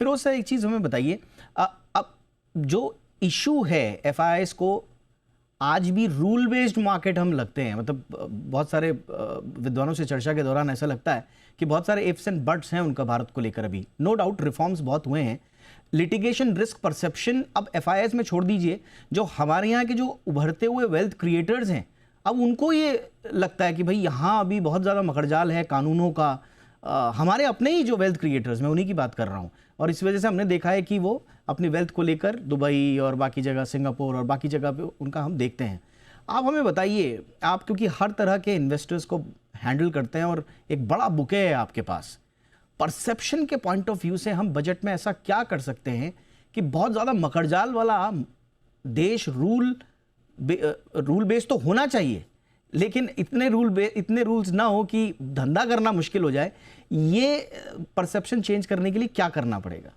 Firoz sir, एक चीज़ हमें बताइए। अब जो इशू है एफआईआईस को, आज भी रूल बेस्ड मार्केट हम लगते हैं, मतलब बहुत सारे विद्वानों से चर्चा के दौरान ऐसा लगता है कि बहुत सारे इफ्स एंड बट्स हैं उनका भारत को लेकर। अभी नो डाउट रिफॉर्म्स बहुत हुए हैं, लिटिगेशन रिस्क परसेप्शन अब एफआईआईएस में छोड़ दीजिए, जो हमारे यहाँ के जो उभरते हुए वेल्थ क्रिएटर्स हैं, अब उनको ये लगता है कि भाई यहाँ अभी बहुत ज़्यादा मकड़जाल है कानूनों का। हमारे अपने ही जो वेल्थ क्रिएटर्स, मैं उन्हीं की बात कर रहा हूँ, और इस वजह से हमने देखा है कि वो अपनी वेल्थ को लेकर दुबई और बाकी जगह, सिंगापुर और बाकी जगह पे उनका हम देखते हैं। आप हमें बताइए, आप क्योंकि हर तरह के इन्वेस्टर्स को हैंडल करते हैं और एक बड़ा बुके है आपके पास, परसेप्शन के पॉइंट ऑफ व्यू से हम बजट में ऐसा क्या कर सकते हैं कि बहुत ज़्यादा मकड़जाल वाला देश, रूल बेस तो होना चाहिए, लेकिन इतने रूल्स ना हो कि धंधा करना मुश्किल हो जाए। ये परसेप्शन चेंज करने के लिए क्या करना पड़ेगा?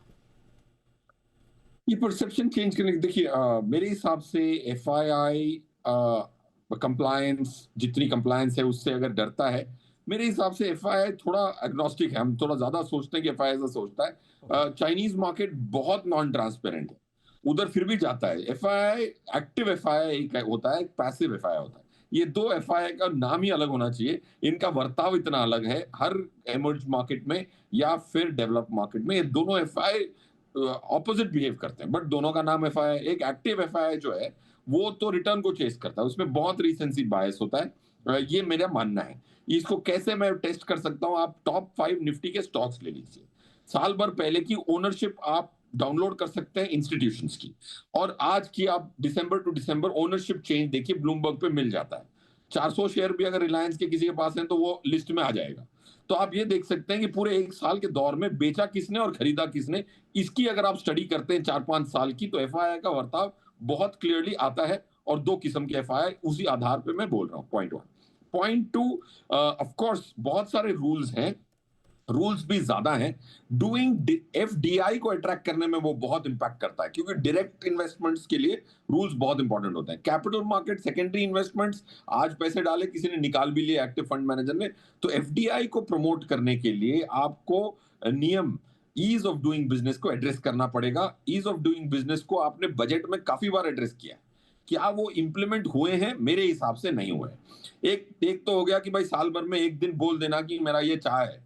ये परसेप्शन चेंज करने देखिए, मेरे हिसाब से एफआईआई कंप्लायंस, जितनी कंप्लायंस है उससे अगर डरता है, मेरे हिसाब से एफआईआई थोड़ा एग्नोस्टिक है। हम थोड़ा ज्यादा सोचते हैं कि एफआईआई ऐसा सोचता ओके। है। चाइनीज मार्केट बहुत नॉन ट्रांसपेरेंट है, उधर फिर भी जाता है। एफआईआई एक्टिव एफआईआई एक होता है, एक पैसिव एफआईआई होता है। ये दो एफआईआई का नाम ही अलग होना चाहिए, इनका बर्ताव इतना अलग है हर एमर्ज मार्केट में या फिर डेवलप मार्केट में। ये दोनों एफआईआई ऑपोजिट बिहेव करते हैं, बट दोनों का नाम एफआईआई। एक एक्टिव एफआईआई जो है वो तो रिटर्न को चेस करता है, उसमें बहुत रिसेंसी बायस होता है। ये मेरा मानना है। इसको कैसे मैं टेस्ट कर सकता हूं? आप टॉप 5 निफ्टी के स्टॉक्स ले लीजिए, साल भर पहले की ओनरशिप आप डाउनलोड कर सकते हैं इंस्टीट्यूशंस की, और आज की आप दिसंबर टू दिसंबर ओनरशिप चेंज देखिए, ब्लूमबर्ग पे मिल जाता है। 400 शेयर भी अगर रिलायंस के किसी के पास है तो वो लिस्ट में आ जाएगा। तो आप ये देख सकते हैं कि पूरे एक साल के दौर में बेचा किसने और खरीदा किसने। इसकी अगर आप स्टडी करते हैं 4-5 साल की, तो एफआईआई का बर्ताव बहुत क्लियरली आता है। और दो किस्म के एफआईआई उसी आधार पे मैं बोल रहा हूं। पॉइंट 1। पॉइंट 2, ऑफ कोर्स बहुत सारे रूल्स हैं, रूल्स भी ज्यादा हैं। डूइंग एफडीआई को अट्रैक्ट करने में वो बहुत इंपैक्ट करता है, क्योंकि डायरेक्ट इन्वेस्टमेंट्स के लिए रूल्स बहुत इंपॉर्टेंट होते हैं। कैपिटल मार्केट, सेकेंडरी इन्वेस्टमेंट्स, आज पैसे डाले किसी ने निकाल भी लिए एक्टिव फंड मैनेजर ने, तो एफडीआई को प्रमोट करने के लिए आपको नियम, ईज ऑफ डूइंग बिजनेस को एड्रेस करना पड़ेगा। ईज ऑफ डूइंग बिजनेस को आपने बजट में काफी बार एड्रेस किया, क्या वो इंप्लीमेंट हुए हैं? मेरे हिसाब से नहीं हुए। एक एक तो हो गया कि भाई साल भर में एक दिन बोल देना कि मेरा ये चाह है,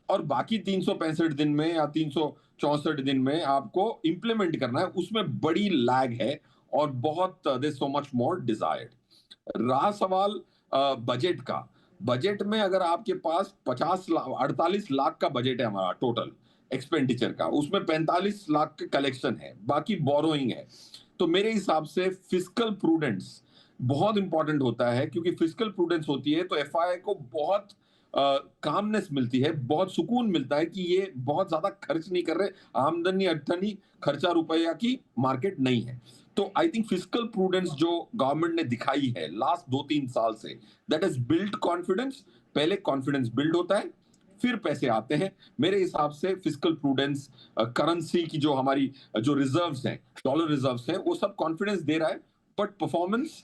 और बाकी 365 दिन में या 364 दिन में आपको इंप्लीमेंट करना है, उसमें बड़ी लैग है और बहुत there so much more desired. रहा सवाल बजट का, बजट में अगर आपके पास 50 लाख 48 लाख का बजट है हमारा टोटल एक्सपेंडिचर का, उसमें 45 लाख का कलेक्शन है, बाकी बोरोइंग है, तो मेरे हिसाब से फिस्कल प्रूडेंस बहुत इंपॉर्टेंट होता है। क्योंकि फिस्कल प्रूडेंस होती है तो एफआईआई को बहुत कामनेस मिलती है, बहुत सुकून मिलता है कि ये बहुत ज्यादा खर्च नहीं कर रहे, आमदनी अर्थनी खर्चा रुपया की मार्केट नहीं है। तो आई थिंक फिस्कल प्रूडेंस जो गवर्नमेंट ने दिखाई है लास्ट 2-3 साल से, दैट इज बिल्ड कॉन्फिडेंस। पहले कॉन्फिडेंस बिल्ड होता है, फिर पैसे आते हैं। मेरे हिसाब से फिस्कल प्रूडेंस, करेंसी की जो हमारी जो रिजर्व्स हैं, डॉलर रिजर्व्स हैं, वो सब कॉन्फिडेंस दे रहा है। But performance